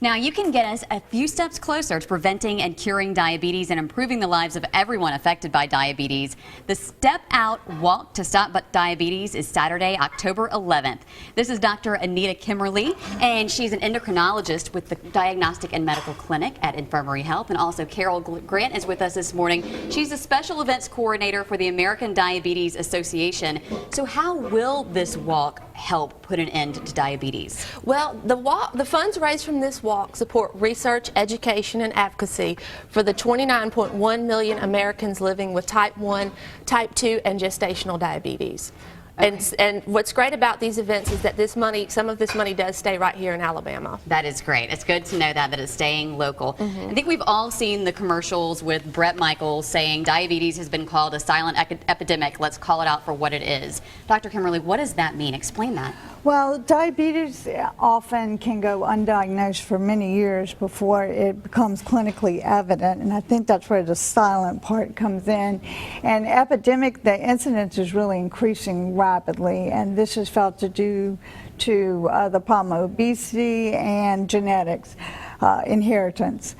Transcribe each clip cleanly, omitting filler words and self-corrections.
Now, you can get us a few steps closer to preventing and curing diabetes and improving the lives of everyone affected by diabetes. The Step Out Walk to Stop Diabetes is Saturday, October 11th. This is Dr. Anita Kimmerly, and she's an endocrinologist with the Diagnostic and Medical Clinic at Infirmary Health. And also Carol Grant is with us this morning. She's a special events coordinator for the American Diabetes Association. So how will this walk help put an end to diabetes? Well, the funds raised from this walk support research, education, and advocacy for the 29.1 million Americans living with type 1, type 2, and gestational diabetes. Okay. And what's great about these events is that some of this money does stay right here in Alabama. That is great. It's good to know that it's staying local. I think we've all seen the commercials with Bret Michaels saying diabetes has been called a silent epidemic. Let's call it out for what it is. Dr. Kimmerly, what does that mean? Explain that. Well, diabetes often can go undiagnosed for many years before it becomes clinically evident, and I think that's where the silent part comes in. And epidemic, the incidence is really increasing rapidly, and this is felt to due to the problem of obesity and genetics. Inheritance.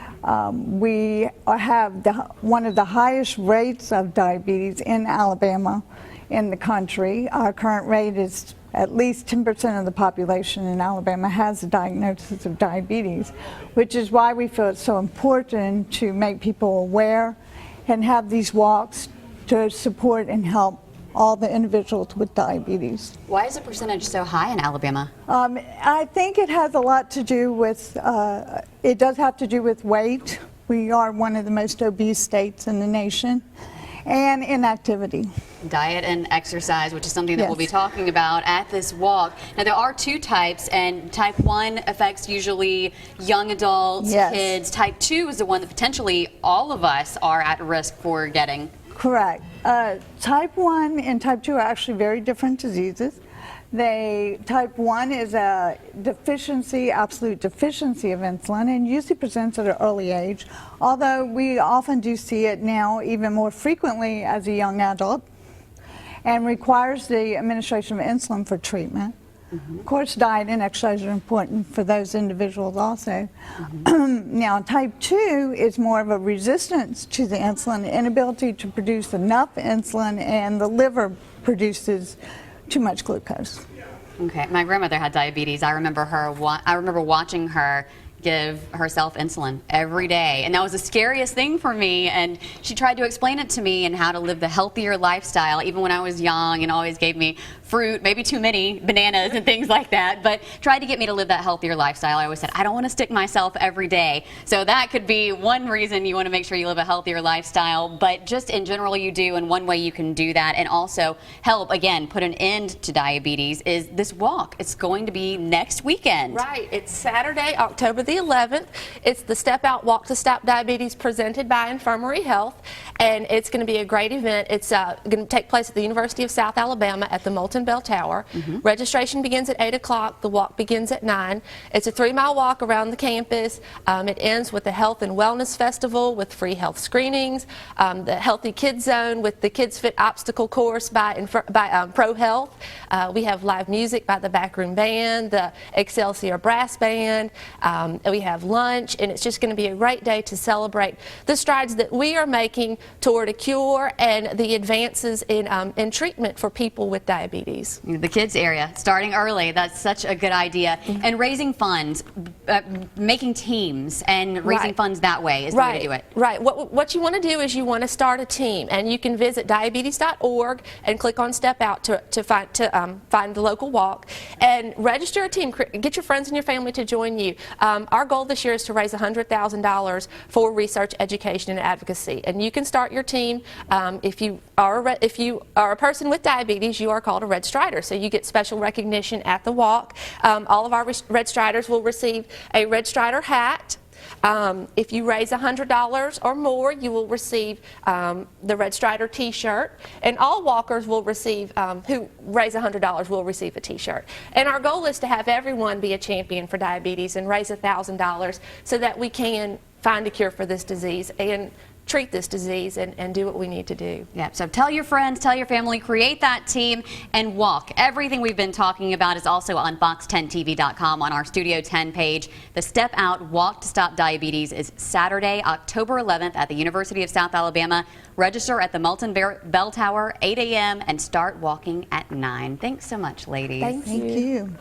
We have one of the highest rates of diabetes in Alabama in the country. Our current rate is at least 10% of the population in Alabama has a diagnosis of diabetes, which is why we feel it's so important to make people aware and have these walks to support and help all the individuals with diabetes. Why is the percentage so high in Alabama? I think it has a lot to do with, it does have to do with weight. We are one of the most obese states in the nation, and inactivity. Diet and exercise, which is something that we'll be talking about at this walk. Now, there are two types, and type 1 affects usually young adults, kids. Type 2 is the one that potentially all of us are at risk for getting. Correct. Type 1 and type 2 are actually very different diseases. Type 1 is a deficiency, absolute deficiency of insulin, and usually presents at an early age, although we often do see it now even more frequently as a young adult, and requires the administration of insulin for treatment. Of course, diet and exercise are important for those individuals also. Now, type 2 is more of a resistance to the insulin, inability to produce enough insulin, and the liver produces too much glucose. Okay, my grandmother had diabetes. I remember watching her give herself insulin every day, and that was the scariest thing for me, and she tried to explain it to me and how to live the healthier lifestyle even when I was young, and always gave me fruit, maybe too many bananas and things like that, but tried to get me to live that healthier lifestyle. I always said, I don't want to stick myself every day. So that could be one reason you want to make sure you live a healthier lifestyle, but just in general you do, and one way you can do that and also help, again, put an end to diabetes is this walk. It's going to be next weekend. Right. It's Saturday, October the 11th. It's the Step Out Walk to Stop Diabetes presented by Infirmary Health, and it's going to be a great event. It's going to take place at the University of South Alabama at the Molten Bell Tower. Registration begins at 8 o'clock. The walk begins at 9. It's a 3-mile walk around the campus. It ends with the Health and Wellness Festival with free health screenings, the Healthy Kids Zone with the Kids Fit Obstacle Course by Pro Health. We have live music by the Backroom Band, the Excelsior Brass Band. We have lunch, and it's just going to be a great day to celebrate the strides that we are making toward a cure and the advances in treatment for people with diabetes. The kids area, starting early, that's such a good idea. And raising funds, making teams and raising funds that way is the way to do it. Right. What you want to do is you want to start a team, and you can visit diabetes.org and click on Step Out to find the local walk and register a team. Get your friends and your family to join you. Our goal this year is to raise $100,000 for research, education, and advocacy. And you can start your team. If you are a person with diabetes, you are called a Red Strider, so you get special recognition at the walk. All of our Red Striders will receive a Red Strider hat. If you raise $100 or more, you will receive the Red Strider T-shirt, and all walkers will receive, who raise $100 will receive a T-shirt. And our goal is to have everyone be a champion for diabetes and raise $1,000 so that we can find a cure for this disease and treat this disease and do what we need to do. Yeah, so tell your friends, tell your family, create that team, and walk. Everything we've been talking about is also on fox10tv.com on our Studio 10 page. The Step Out Walk to Stop Diabetes is Saturday, October 11th at the University of South Alabama. Register at the Moulton Bell Tower, 8 a.m. and start walking at 9. Thanks so much, ladies. Thank Thank you.